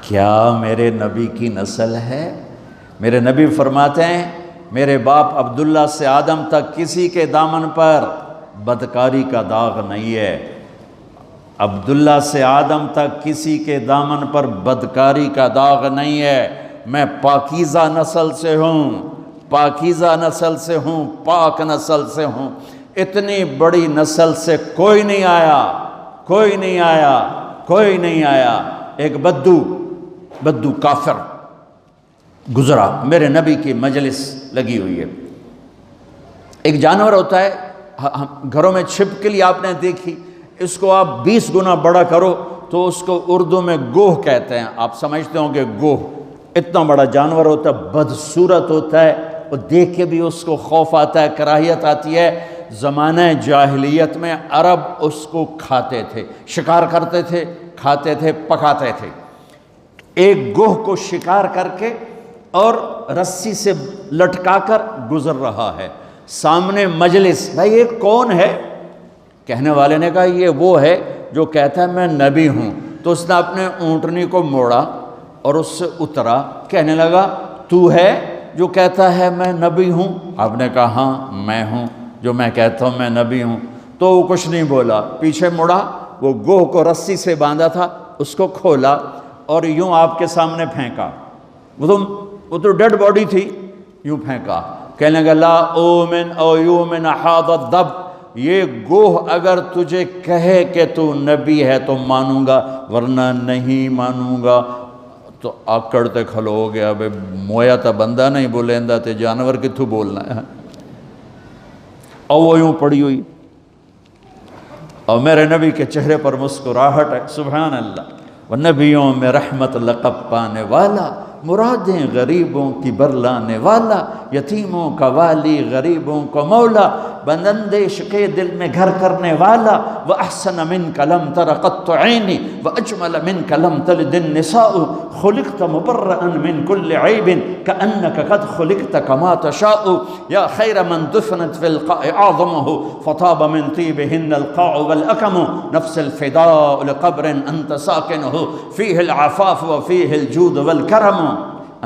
کیا میرے نبی کی نسل ہے؟ میرے نبی فرماتے ہیں میرے باپ عبداللہ سے آدم تک کسی کے دامن پر بدکاری کا داغ نہیں ہے۔ عبداللہ سے آدم تک کسی کے دامن پر بدکاری کا داغ نہیں ہے۔ میں پاکیزہ نسل سے ہوں، پاکیزہ نسل سے ہوں، پاک نسل سے ہوں۔ اتنی بڑی نسل سے کوئی نہیں آیا، کوئی نہیں آیا، کوئی نہیں آیا۔ ایک بدو کافر گزرا، میرے نبی کی مجلس لگی ہوئی ہے۔ ایک جانور ہوتا ہے گھروں میں چھپکلی آپ نے دیکھی، اس کو آپ 20 گنا بڑا کرو تو اس کو اردو میں گوہ کہتے ہیں، آپ سمجھتے ہوں گے گوہ۔ اتنا بڑا جانور ہوتا ہے، بدصورت ہوتا ہے، اور دیکھ کے بھی اس کو خوف آتا ہے، کراہیت آتی ہے۔ زمانہ جاہلیت میں عرب اس کو کھاتے تھے، شکار کرتے تھے، کھاتے تھے، پکاتے تھے۔ ایک گوہ کو شکار کر کے اور رسی سے لٹکا کر گزر رہا ہے، سامنے مجلس، بھائی یہ کون ہے؟ کہنے والے نے کہا یہ وہ ہے جو کہتا ہے میں نبی ہوں۔ تو اس نے اپنے اونٹنی کو موڑا اور اس سے اترا، کہنے لگا تو ہے جو کہتا ہے میں نبی ہوں؟ آپ نے کہا ہاں میں ہوں جو میں کہتا ہوں میں نبی ہوں۔ تو وہ کچھ نہیں بولا، پیچھے مڑا، وہ گوہ کو رسی سے باندھا تھا اس کو کھولا اور یوں آپ کے سامنے پھینکا۔ وہ تو ڈیڈ باڈی تھی، یوں پھینکا، کہنے لگا لا اومن او یومن حاض الدب، یہ گوہ اگر تجھے کہے کہ تو نبی ہے تو مانوں گا ورنہ نہیں مانوں گا۔ تو آکڑ تے کھلو ہو گیا، بے مویا تا بندہ نہیں بولیندا تے جانور کتھوں بولنا ہے۔ اور وہ یوں پڑی ہوئی، اور میرے نبی کے چہرے پر مسکراہٹ ہے، سبحان اللہ۔ وہ نبیوں میں رحمت لقب پانے والا، مرادیں غریبوں کی برلانے والا، یتیموں کا والی غریبوں کو مولا، بندندیش کے دل میں گھر کرنے والا، وَأَحْسَنَ مِنْكَ لَمْ تَرَ قَطُّ عَيْنِي وَأَجْمَلَ مِنْكَ لَمْ تَلِدِ النِّسَاءُ خُلِقْتَ مُبَرَّأً مِنْ كُلِّ عَيْبٍ كَأَنَّكَ قَدْ خُلِقْتَ كَمَا تَشَاءُ يَا خَيْرَ مَنْ دُفِنَتْ فِي الْقَاعِ أَعْظَمُهُ فَطَابَ مِنْ طِيبِهِنَّ الْقَاعُ وَالْأَكَمُ نَفْسَ الْفِدَاءُ لِقَبْرٍ أَنْتَ سَاكِنُهُ فِيهِ الْعَفَافُ وَفِيهِ الْجُودُ وَالْكَرَمُ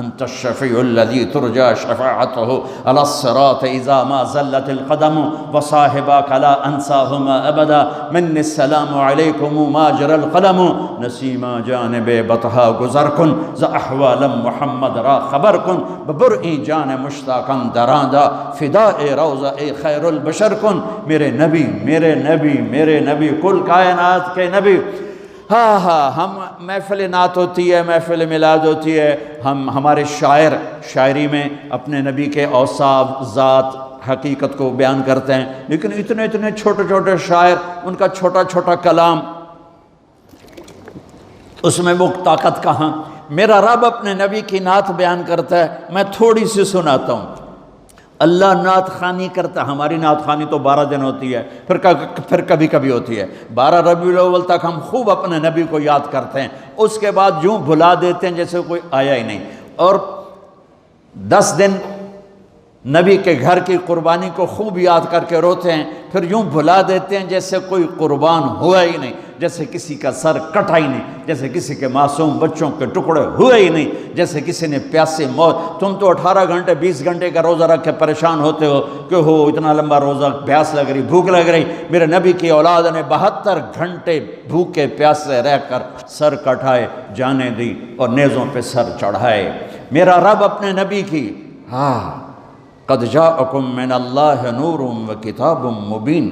أنت الشفيع الذي ترجى شفاعته على الصراط إذا ما زلت القدم وصاحباك لا أنساهما أبدا مني السلام عليكم ما جرى القلم نسيما جانب بطها گزركن ز أحوال محمد را خبركن ببرئي جان مشتاقا درادا فداء روضہ خیر البشر کن۔ میرے نبی میرے نبی میرے نبی، کل کائنات کے نبی۔ ہاں ہم محفل نعت ہوتی ہے، محفل میلاد ہوتی ہے، ہمارے شاعر شاعری میں اپنے نبی کے اوصاف، ذات، حقیقت کو بیان کرتے ہیں، لیکن اتنے اتنے چھوٹے چھوٹے شاعر، ان کا چھوٹا چھوٹا کلام، اس میں وہ طاقت کہاں؟ میرا رب اپنے نبی کی نعت بیان کرتا ہے، میں تھوڑی سی سناتا ہوں۔ اللہ نعت خوانی کرتا ہے، ہماری نعت خوانی تو 12 دن ہوتی ہے، پھر کبھی کبھی ہوتی ہے۔ 12 ربیع الاول تک ہم خوب اپنے نبی کو یاد کرتے ہیں، اس کے بعد یوں بھلا دیتے ہیں جیسے کوئی آیا ہی نہیں، اور 10 دن نبی کے گھر کی قربانی کو خوب یاد کر کے روتے ہیں، پھر یوں بھلا دیتے ہیں جیسے کوئی قربان ہوا ہی نہیں، جیسے کسی کا سر کٹا ہی نہیں، جیسے کسی کے معصوم بچوں کے ٹکڑے ہوئے ہی نہیں، جیسے کسی نے پیاسے موت۔ تم تو 18 گھنٹے 20 گھنٹے کا روزہ رکھ کے پریشان ہوتے ہو کہ ہو اتنا لمبا روزہ، پیاس لگ رہی، بھوک لگ رہی۔ میرے نبی کی اولاد نے 72 گھنٹے بھوکے پیاسے رہ کر سر کٹائے، جانے دی اور نیزوں پہ سر چڑھائے۔ میرا رب اپنے نبی کی قد جاءکم من اللہ نور وکتاب مبین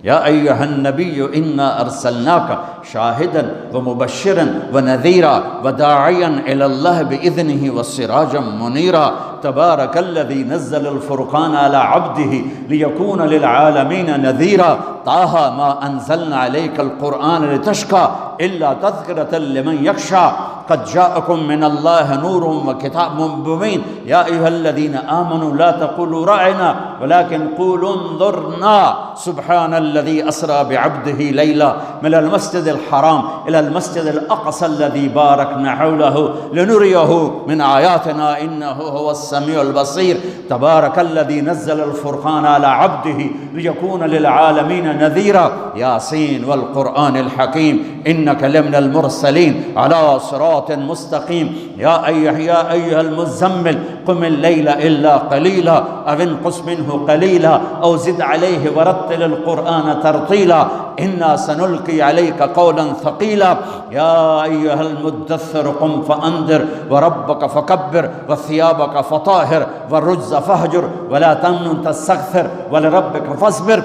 یا ایہا النبی انا ارسلناک شاہدا ومبشرا ونذیرا وداعیا الی اللہ باذنہ وسراجا منیرا تبارک الذی نزل الفرقان على عبده لیکون للعالمین نذیرا طه ما انزلنا علیک القرآن لتشقى الا تذکرة لمن یخشى قد جاءکم من اللہ نور وکتاب مبین یا ایہا الذین آمنوا لا تقولوا رعنا ولكن قولوا انظرنا سبحان الذي أسرى بعبده ليلا من المسجد الحرام إلى المسجد الأقصى الذي باركنا حوله لنريه من آياتنا إنه هو السميع البصير تبارك الذي نزل الفرقان على عبده ليكون للعالمين نذيرا ياسين والقرآن الحكيم إنك لمن المرسلين على صراط مستقيم يا أيها المزمل قم الليل إلا قليلا أو انقص منه قليلا أو زد عليه ورتل القرآن ترتيلا إنا سنلقي عليك قولا ثقيلا يا أيها المدثر قم فأنذر وربك فكبر وثيابك فطاهر والرجز فاهجر ولا تمنن تستكثر ولربك فاصبر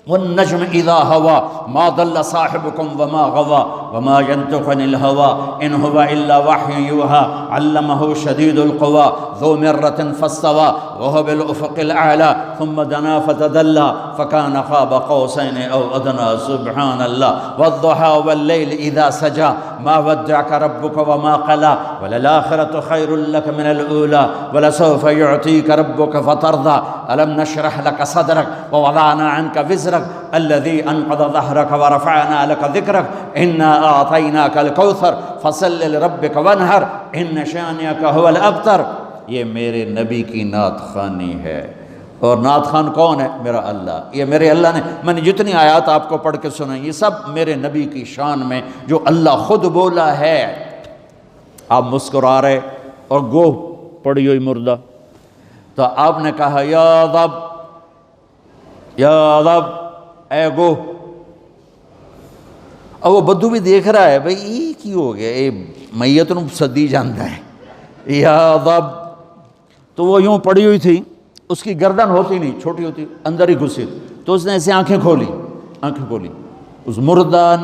والنجم إذا هوى ما ضل صاحبكم وما غوى وما ينطق عن الهوى إن هو إلا وحي يوحى علمه شديد القوى ذو مرة فاستوى وهو بالأفق الأعلى ثم دنا فتدلى فكان قاب قوسين أو أدنى سبحان الله والضحى والليل إذا سجى ما ودعك ربك وما قلى وللآخرة خير لك من الأولى ولسوف يعطيك ربك فترضى ألم نشرح لك صدرك ووضعنا عنك وزرك الذي أنقض ظهرك ورفعنا لك ذكرك إنا أعطيناك الكوثر فصل لربك وانحر إن شانئك هو الأبتر. یہ میرے نبی کی نعت خوانی ہے. اور نعت خوان کون ہے؟ میرا اللہ. یہ میرے اللہ نے، میں نے جتنی آیات آپ کو پڑھ کے سنائی یہ سب میرے نبی کی شان میں جو اللہ خود بولا ہے. آپ مسکرا رہے اور گوہ پڑی ہوئی مردہ، تو آپ نے کہا یا رب یا رب اے گوہ. اور وہ بدو بھی دیکھ رہا ہے بھئی یہ کی ہو گیا، یہ میت نو سدی جانتا ہے یا رب. تو وہ یوں پڑی ہوئی تھی، اس کی گردن ہوتی نہیں، چھوٹی ہوتی، اندر ہی گھسی، تو اس نے ایسے آنکھیں کھولی اس مردہ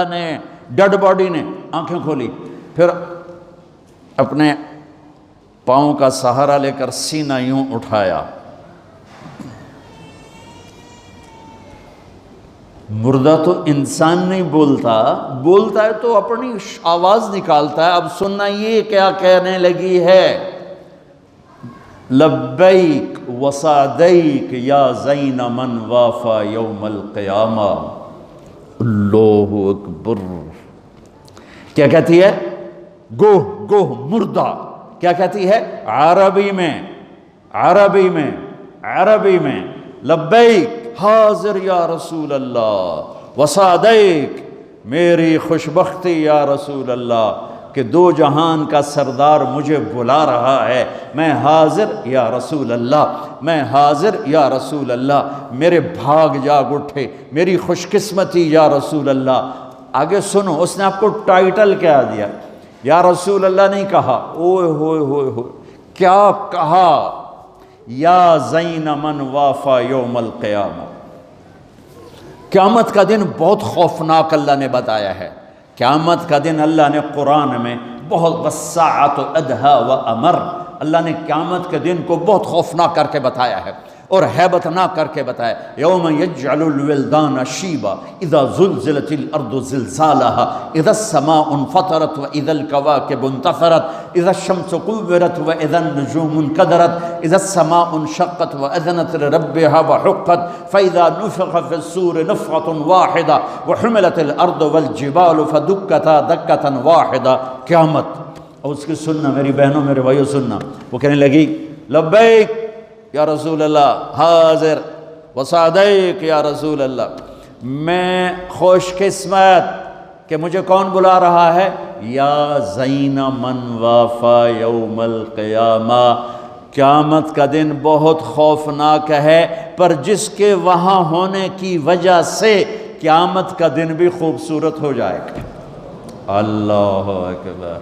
نے ڈیڈ باڈی نے آنکھیں کھولی، پھر اپنے پاؤں کا سہارا لے کر سینہ یوں اٹھایا. مردہ تو انسان نہیں بولتا ہے تو اپنی آواز نکالتا ہے. اب سننا یہ کیا کہنے لگی ہے، لبیک وصادیک یا زین من وافا یوم القیامہ. اللہ اکبر. کیا کہتی ہے؟ گوہ مردہ کیا کہتی ہے؟ عربی میں لبیک حاضر یا رسول اللہ، وصادیک میری خوشبختی یا رسول اللہ کہ دو جہان کا سردار مجھے بلا رہا ہے. میں حاضر یا رسول اللہ، میرے بھاگ جاگ اٹھے، میری خوش قسمتی یا رسول اللہ. آگے سنو، اس نے آپ کو ٹائٹل کیا دیا؟ یا رسول اللہ نہیں کہا، اوئے ہوئے ہوئے ہوئے کیا کہا؟ یا زین من وافا یوم القیامہ. قیامت کا دن بہت خوفناک اللہ نے بتایا ہے. قیامت کا دن اللہ نے قرآن میں بہت والساعۃ ادہا وامر، اللہ نے قیامت کے دن کو بہت خوفناک کر کے بتایا ہے اور ہیبتناک کر کے بتایا. یوم یجعل الولدان شیبا اذا زلزلت الارض زلزالها اذا السماء انفطرت واذا الكواكب انتثرت اذا الشمس كورت واذا النجوم انكدرت اذا السماء انشقت واذنت لربها وحقت فاذا نفخ في الصور نفخة واحدة وحملت الارض والجبال فدكتا دكة واحدة. قیامت. اور اس کی سننا میری بہنوں میرے بھائیوں سننا. وہ کہنے لگی لبیک یا رسول اللہ، حاضر وصادیق یا رسول اللہ، میں خوش قسمت کہ مجھے کون بلا رہا ہے؟ یا زین من وافا یوم القیامہ. قیامت کا دن بہت خوفناک ہے، پر جس کے وہاں ہونے کی وجہ سے قیامت کا دن بھی خوبصورت ہو جائے گا. اللہ اکبر.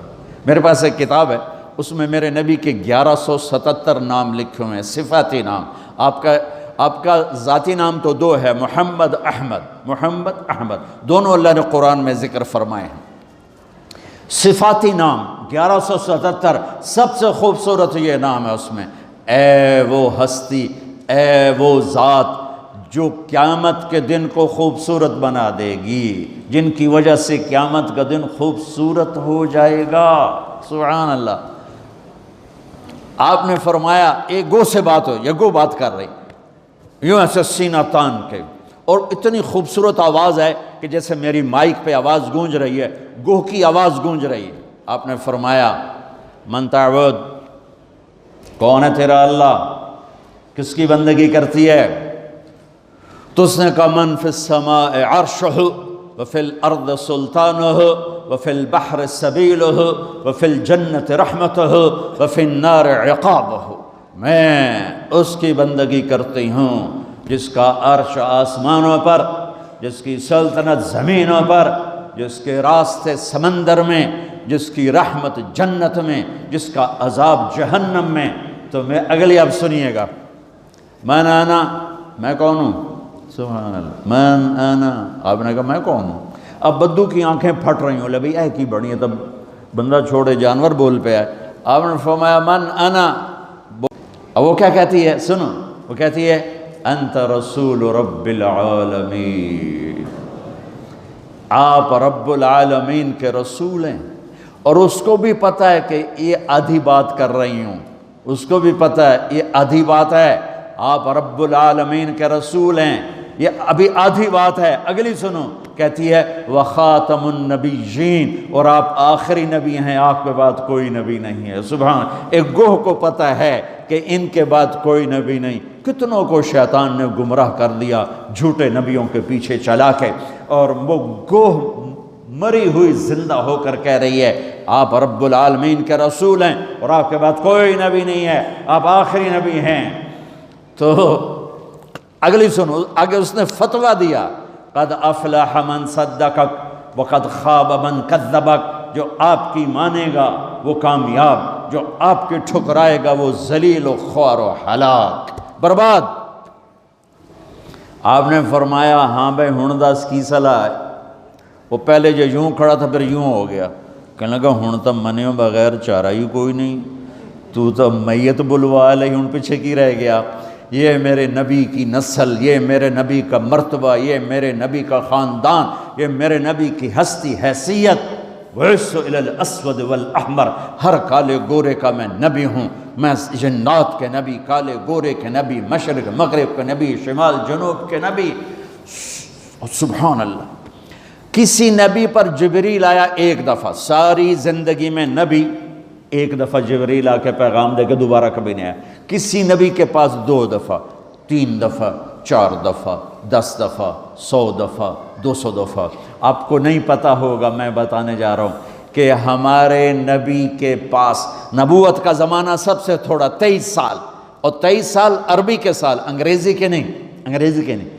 میرے پاس ایک کتاب ہے، اس میں میرے نبی کے 1177 نام لکھے ہوئے ہیں، صفاتی نام. آپ کا ذاتی نام تو دو ہے، محمد احمد دونوں اللہ نے قرآن میں ذکر فرمائے ہیں. صفاتی نام 1177، سب سے خوبصورت یہ نام ہے اس میں. اے وہ ہستی، اے وہ ذات جو قیامت کے دن کو خوبصورت بنا دے گی، جن کی وجہ سے قیامت کا دن خوبصورت ہو جائے گا. سبحان اللہ. آپ نے فرمایا ایک گو سے بات ہو، یہ گو بات کر رہی، یوں ایسے سینہ تان کے، اور اتنی خوبصورت آواز ہے کہ جیسے میری مائک پہ آواز گونج رہی ہے، گوہ کی آواز گونج رہی ہے۔ آپ نے فرمایا من تعبد، کون ہے تیرا اللہ، کس کی بندگی کرتی ہے؟ تو اس نے کہا من فی السماء عرشہ وفی الارض سلطانہ وفی البحر سبیلہ وفی الجنت رحمتہ وفی النار عقابہ، میں اس کی بندگی کرتی ہوں جس کا عرش آسمانوں پر، جس کی سلطنت زمینوں پر، جس کے راستے سمندر میں، جس کی رحمت جنت میں، جس کا عذاب جہنم میں۔ تو میں اگلی اب سنیے گا، من انا، میں کون ہوں؟ سبحان اللہ، من انا، آپ نے کہا میں کون ہوں؟ اب بدو کی آنکھیں پھٹ رہی ہوں، لے بھئی اے کی بڑی ہے، تب بندہ چھوڑے جانور بول پہ آئے۔ آپ نے فرمایا من انا، اب وہ کیا کہتی ہے؟ سنو، وہ کہتی ہے انت رسول رب العالمین، آپ رب العالمین کے رسول ہیں، اور اس کو بھی پتہ ہے کہ یہ آدھی بات کر رہی ہوں، اس کو بھی پتہ ہے یہ آدھی بات ہے، آپ رب العالمین کے رسول ہیں، یہ ابھی آدھی بات ہے۔ اگلی سنو، کہتی ہے وخاتم النبیین، اور آپ آخری نبی ہیں، آپ کے بعد کوئی نبی نہیں ہے۔ سبحان، ایک گوہ کو پتہ ہے کہ ان کے بعد کوئی نبی نہیں۔ کتنوں کو شیطان نے گمراہ کر دیا جھوٹے نبیوں کے پیچھے چلا کے، اور وہ گوہ مری ہوئی زندہ ہو کر کہہ رہی ہے آپ رب العالمین کے رسول ہیں، اور آپ کے بعد کوئی نبی نہیں ہے، آپ آخری نبی ہیں۔ تو اگلی سنو، آگے اس نے فتویٰ دیا قد افلح من صدقک وقد خاب من کذبک، جو آپ کی مانے گا وہ کامیاب، جو آپ کی ٹھکرائے گا وہ ذلیل و خوار و ہلاک، برباد۔ آپ نے فرمایا ہاں بھائی ہن دس کی صلاح ہے؟ وہ پہلے جو یوں کھڑا تھا پھر یوں ہو گیا، کہنے لگا ہن تو منیوں بغیر چارہ ہی کوئی نہیں، تو میت بلوا لئی، ہن پیچھے کی رہ گیا؟ یہ میرے نبی کی نسل، یہ میرے نبی کا مرتبہ، یہ میرے نبی کا خاندان، یہ میرے نبی کی ہستی حیثیت، وَعِسُّ إِلَى الْأَسْوَدِ وَالْأَحْمَرِ، ہر کالے گورے کا میں نبی ہوں، میں جنات کے نبی، کالے گورے کے نبی، مشرق مغرب کے نبی، شمال جنوب کے نبی۔ سبحان اللہ، کسی نبی پر جبریل آیا ایک دفعہ، ساری زندگی میں نبی ایک دفعہ جبریل آ کے پیغام دے کے دوبارہ کبھی نہیں آیا۔ کسی نبی کے پاس 2 دفعہ، 3 دفعہ، 4 دفعہ، 10 دفعہ، 100 دفعہ، 200 دفعہ۔ آپ کو نہیں پتہ ہوگا، میں بتانے جا رہا ہوں کہ ہمارے نبی کے پاس نبوت کا زمانہ سب سے تھوڑا 23 سال، اور 23 سال عربی کے سال، انگریزی کے نہیں، انگریزی کے نہیں،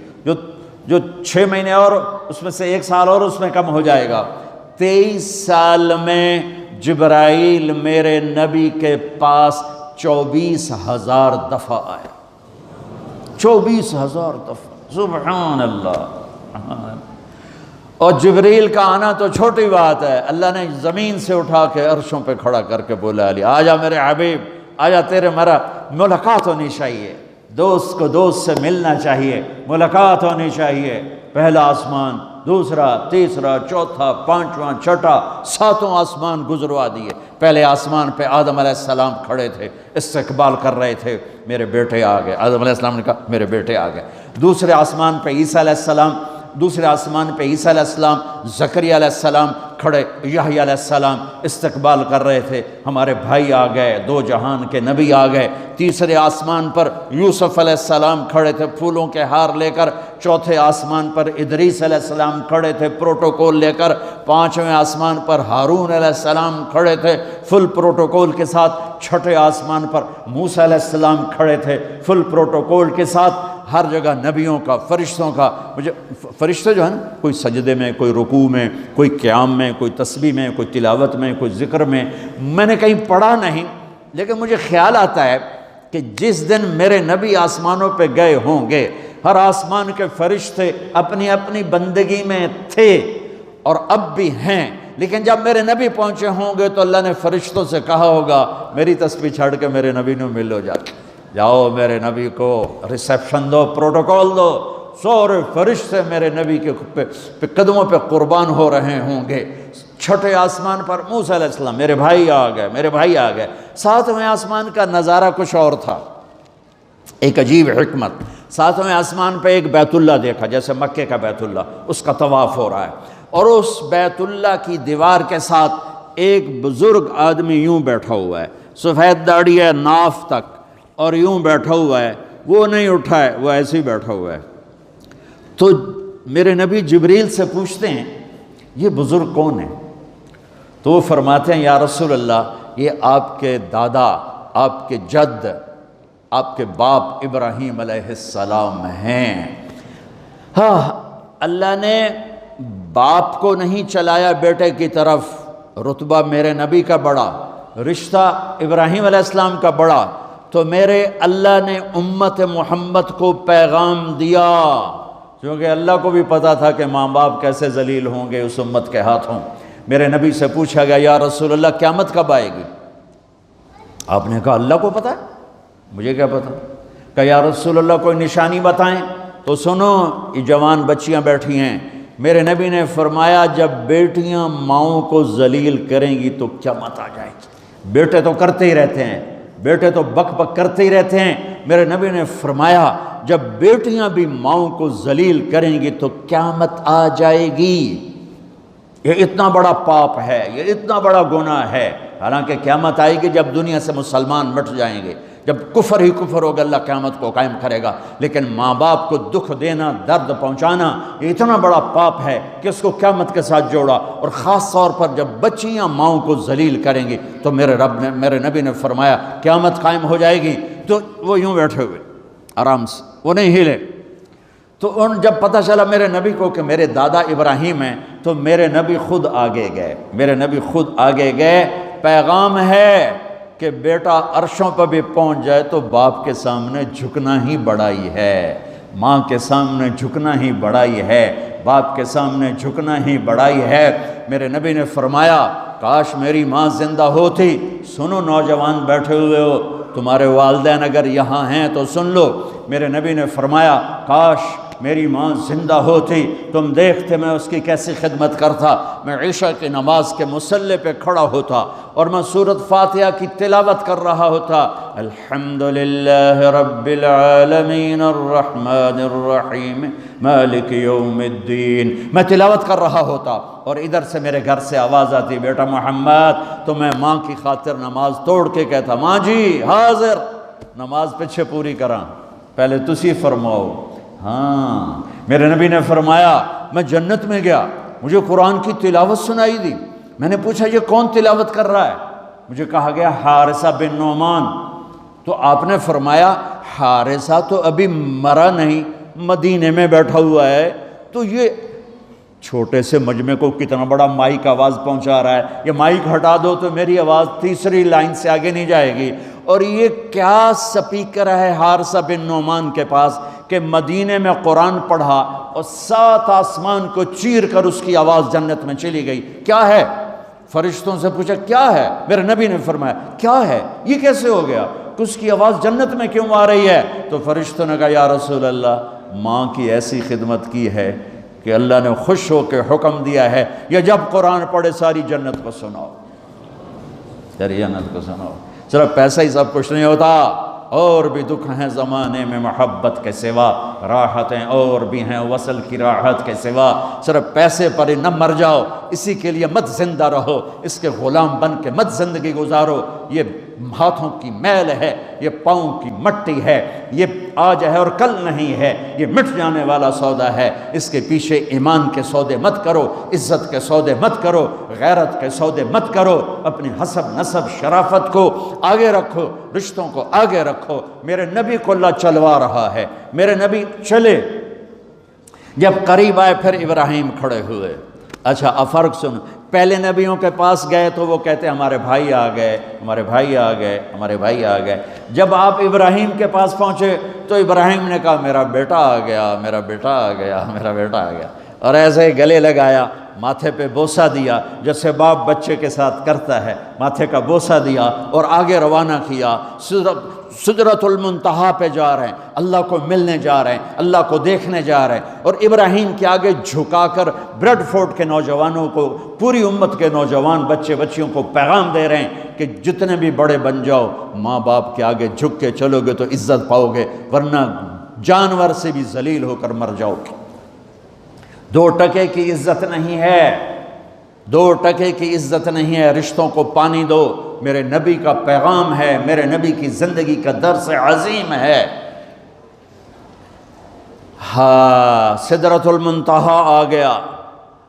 جو 6 مہینے اور اس میں سے 1 سال اور اس میں کم ہو جائے گا۔ 23 سال میں جبرائیل میرے نبی کے پاس 24,000 دفعہ آیا، 24,000 دفعہ، سبحان اللہ۔ اور جبریل کا آنا تو چھوٹی بات ہے، اللہ نے زمین سے اٹھا کے عرشوں پہ کھڑا کر کے بولا علی آجا میرے حبیب، آجا تیرے مرا ملاقات ہونی چاہیے، دوست کو دوست سے ملنا چاہیے، ملاقات ہونی چاہیے۔ پہلا آسمان، دوسرا، تیسرا، چوتھا، پانچواں، چھٹا، 7 آسمان گزروا دیے۔ پہلے آسمان پہ آدم علیہ السلام کھڑے تھے، استقبال کر رہے تھے، میرے بیٹے آ گئے، آدم علیہ السلام نے کہا میرے بیٹے آ گئے۔ دوسرے آسمان پہ عیسیٰ علیہ السلام، دوسرے آسمان پہ عیسیٰ علیہ السلام، زکریا علیہ السلام کھڑے، یحییٰ علیہ السلام استقبال کر رہے تھے، ہمارے بھائی آ گئے، 2 جہان کے نبی آ گئے۔ تیسرے آسمان پر یوسف علیہ السلام کھڑے تھے پھولوں کے ہار لے کر، چوتھے آسمان پر ادریس علیہ السلام کھڑے تھے پروٹوکول لے کر، 5ویں آسمان پر ہارون علیہ السلام کھڑے تھے فل پروٹوکول کے ساتھ، چھٹے آسمان پر موسیٰ علیہ السلام کھڑے تھے فل پروٹوکول کے ساتھ۔ ہر جگہ نبیوں کا، فرشتوں کا، مجھے فرشتے جو ہیں نا، کوئی سجدے میں، کوئی رکوع میں، کوئی قیام میں، کوئی تسبیح میں، کوئی تلاوت میں، کوئی ذکر میں نے کہیں پڑھا نہیں، لیکن مجھے خیال آتا ہے کہ جس دن میرے نبی آسمانوں پہ گئے ہوں گے، ہر آسمان کے فرشتے اپنی اپنی بندگی میں تھے اور اب بھی ہیں، لیکن جب میرے نبی پہنچے ہوں گے تو اللہ نے فرشتوں سے کہا ہوگا میری تسبیح چھڑ کے میرے نبی نے ملو جاؤ میرے نبی کو ریسیپشن دو، پروٹوکول دو۔ سورے فرشتے میرے نبی کے قدموں پہ قربان ہو رہے ہوں گے۔ چھٹے آسمان پر موسیٰ علیہ السلام، میرے بھائی آ گئے، میرے بھائی آ گئے۔ 7ویں آسمان کا نظارہ کچھ اور تھا، ایک عجیب حکمت۔ ساتویں آسمان پہ ایک بیت اللہ دیکھا، جیسے مکے کا بیت اللہ، اس کا طواف ہو رہا ہے، اور اس بیت اللہ کی دیوار کے ساتھ ایک بزرگ آدمی یوں بیٹھا ہوا ہے، سفید داڑھی ہے ناف تک، اور یوں بیٹھا ہوا ہے، وہ نہیں اٹھا ہے، وہ ایسے ہی بیٹھا ہوا ہے۔ تو میرے نبی جبریل سے پوچھتے ہیں یہ بزرگ کون ہے؟ تو وہ فرماتے ہیں یا رسول اللہ یہ آپ کے دادا، آپ کے جد، آپ کے باپ ابراہیم علیہ السلام ہیں۔ ہاں، اللہ نے باپ کو نہیں چلایا بیٹے کی طرف، رتبہ میرے نبی کا بڑا، رشتہ ابراہیم علیہ السلام کا بڑا، تو میرے اللہ نے امت محمد کو پیغام دیا، کیونکہ اللہ کو بھی پتا تھا کہ ماں باپ کیسے ذلیل ہوں گے اس امت کے ہاتھوں۔ میرے نبی سے پوچھا گیا یا رسول اللہ قیامت کب آئے گی؟ آپ نے کہا اللہ کو پتا ہے، مجھے کیا پتا؟ کہ یا رسول اللہ کوئی نشانی بتائیں۔ تو سنو، یہ جوان بچیاں بیٹھی ہیں، میرے نبی نے فرمایا جب بیٹیاں ماؤں کو ذلیل کریں گی تو قیامت آ جائے گی۔ بیٹے تو کرتے ہی رہتے ہیں، بیٹے تو بک بک کرتے ہی رہتے ہیں، میرے نبی نے فرمایا جب بیٹیاں بھی ماؤں کو ذلیل کریں گی تو قیامت آ جائے گی۔ یہ اتنا بڑا پاپ ہے، یہ اتنا بڑا گناہ ہے، حالانکہ قیامت آئے گی جب دنیا سے مسلمان مٹ جائیں گے، جب کفر ہی کفر ہوگا اللہ قیامت کو قائم کرے گا، لیکن ماں باپ کو دکھ دینا، درد پہنچانا، یہ اتنا بڑا پاپ ہے کہ اس کو قیامت کے ساتھ جوڑا، اور خاص طور پر جب بچیاں ماؤں کو ذلیل کریں گی تو میرے نبی نے فرمایا قیامت قائم ہو جائے گی۔ تو وہ یوں بیٹھے ہوئے آرام سے، وہ نہیں ہلے۔ تو جب پتہ چلا میرے نبی کو کہ میرے دادا ابراہیم ہیں، تو میرے نبی خود آگے گئے، میرے نبی خود آگے گئے۔ پیغام ہے کہ بیٹا عرشوں پر بھی پہنچ جائے تو باپ کے سامنے جھکنا ہی بڑائی ہے، ماں کے سامنے جھکنا ہی بڑائی ہے، باپ کے سامنے جھکنا ہی بڑائی ہے۔ میرے نبی نے فرمایا کاش میری ماں زندہ ہوتی۔ سنو نوجوان بیٹھے ہوئے ہو، تمہارے والدین اگر یہاں ہیں تو سن لو، میرے نبی نے فرمایا کاش میری ماں زندہ ہوتی، تم دیکھتے میں اس کی کیسی خدمت کرتا، میں عشاء کی نماز کے مصلی پہ کھڑا ہوتا اور میں سورۃ فاتحہ کی تلاوت کر رہا ہوتا، الحمدللہ رب العالمین الرحمن الرحیم مالک یوم الدین، میں تلاوت کر رہا ہوتا، اور ادھر سے میرے گھر سے آواز آتی بیٹا محمد، تو میں ماں کی خاطر نماز توڑ کے کہتا ماں جی حاضر، نماز پیچھے پوری کراں، پہلے تسی فرماؤ۔ ہاں، میرے نبی نے فرمایا میں جنت میں گیا، مجھے قرآن کی تلاوت سنائی دی، میں نے پوچھا یہ کون تلاوت کر رہا ہے؟ مجھے کہا گیا حارثہ بن نعمان۔ تو آپ نے فرمایا حارثہ تو ابھی مرا نہیں، مدینے میں بیٹھا ہوا ہے، تو یہ چھوٹے سے مجمع کو کتنا بڑا مائک آواز پہنچا رہا ہے، یہ مائک ہٹا دو تو میری آواز تیسری لائن سے آگے نہیں جائے گی، اور یہ کیا سپیکر ہے حارثہ بن نعمان کے پاس کہ مدینے میں قرآن پڑھا اور 7 آسمان کو چیر کر اس کی آواز جنت میں چلی گئی۔ کیا ہے؟ فرشتوں سے پوچھا کیا ہے؟ میرے نبی نے فرمایا کیا ہے، یہ کیسے ہو گیا کہ اس کی آواز جنت میں کیوں آ رہی ہے؟ تو فرشتوں نے کہا یا رسول اللہ ماں کی ایسی خدمت کی ہے کہ اللہ نے خوش ہو کے حکم دیا ہے یا جب قرآن پڑھے ساری جنت کو سناؤ، ساری جنت کو سناؤ۔ صرف پیسہ ہی سب کچھ نہیں ہوتا، اور بھی دکھ ہیں زمانے میں محبت کے سوا، راحتیں اور بھی ہیں وصل کی راحت کے سوا، صرف پیسے پر ہی نہ مر جاؤ، اسی کے لیے مت زندہ رہو، اس کے غلام بن کے مت زندگی گزارو۔ یہ ہاتھوں کی میل ہے، یہ پاؤں کی مٹی ہے، یہ آج ہے اور کل نہیں ہے، یہ مٹ جانے والا سودا ہے، اس کے پیچھے ایمان کے سودے مت کرو، عزت کے سودے مت کرو، غیرت کے سودے مت کرو، اپنی حسب نسب شرافت کو آگے رکھو، رشتوں کو آگے رکھو۔ میرے نبی کو اللہ چلوا رہا ہے، میرے نبی چلے، جب قریب آئے پھر ابراہیم کھڑے ہوئے۔ اچھا اب فرق سن، پہلے نبیوں کے پاس گئے تو وہ کہتے ہمارے بھائی آ گئے، ہمارے بھائی آ گئے، ہمارے بھائی آ گئے۔ جب آپ ابراہیم کے پاس پہنچے تو ابراہیم نے کہا میرا بیٹا آ گیا، میرا بیٹا آ گیا، میرا بیٹا آ گیا، اور ایسے ہی گلے لگایا، ماتھے پہ بوسہ دیا جیسے باپ بچے کے ساتھ کرتا ہے، ماتھے کا بوسہ دیا اور آگے روانہ کیا۔ سدرۃ المنتہا پہ جا رہے ہیں، اللہ کو ملنے جا رہے ہیں، اللہ کو دیکھنے جا رہے ہیں، اور ابراہیم کے آگے جھکا کر بریڈ فورٹ کے نوجوانوں کو، پوری امت کے نوجوان بچے بچیوں کو پیغام دے رہے ہیں کہ جتنے بھی بڑے بن جاؤ، ماں باپ کے آگے جھک کے چلو گے تو عزت پاؤ گے، ورنہ جانور سے بھی ذلیل ہو کر مر جاؤ گے۔ 2 ٹکے کی عزت نہیں ہے، 2 ٹکے کی عزت نہیں ہے، رشتوں کو پانی دو۔ میرے نبی کا پیغام ہے، میرے نبی کی زندگی کا درس عظیم ہے۔ ہاں، سدرۃ المنتہا آ گیا،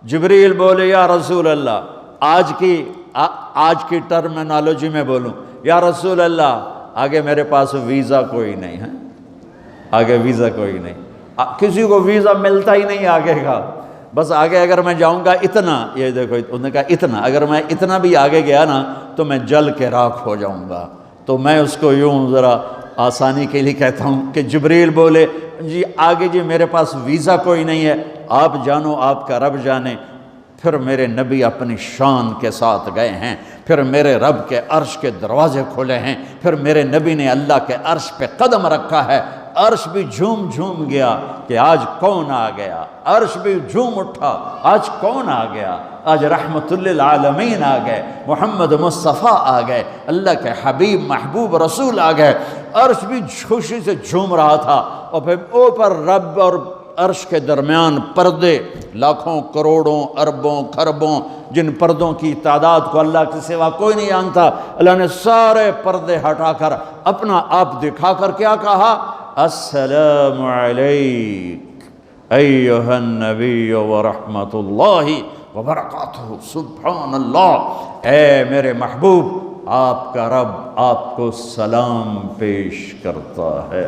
جبریل بولے یا رسول اللہ، آج کی ٹرمینالوجی میں بولوں، یا رسول اللہ آگے میرے پاس ویزا کوئی نہیں ہے، آگے ویزا کوئی نہیں، کسی کو ویزا ملتا ہی نہیں آگے کا، بس آگے اگر میں جاؤں گا اتنا، یہ دیکھو انہوں نے کہا اتنا، اگر میں اتنا بھی آگے گیا نا تو میں جل کے راکھ ہو جاؤں گا۔ تو میں اس کو یوں ذرا آسانی کے لیے کہتا ہوں کہ جبریل بولے جی آگے جی میرے پاس ویزا کوئی نہیں ہے، آپ جانو آپ کا رب جانے۔ پھر میرے نبی اپنی شان کے ساتھ گئے ہیں، پھر میرے رب کے عرش کے دروازے کھولے ہیں، پھر میرے نبی نے اللہ کے عرش پہ قدم رکھا ہے، عرش بھی جھوم جھوم گیا کہ آج کون آ گیا، عرش بھی جھوم اٹھا آج کون آ گیا، آج رحمت للعالمین آ گئے، محمد مصطفیٰ آ گئے، اللہ کے حبیب محبوب رسول آ گئے۔ عرش بھی خوشی سے جھوم رہا تھا، اور پھر اوپر رب اور عرش کے درمیان پردے، لاکھوں کروڑوں اربوں خربوں، جن پردوں کی تعداد کو اللہ کے سوا کوئی نہیں جانتا، اللہ نے سارے پردے ہٹا کر اپنا آپ دکھا کر کیا کہا، السلام علیک ایھا النبی ورحمۃ اللہ وبرکاتہ۔ سبحان اللہ، اے میرے محبوب، آپ کا رب آپ کو سلام پیش کرتا ہے۔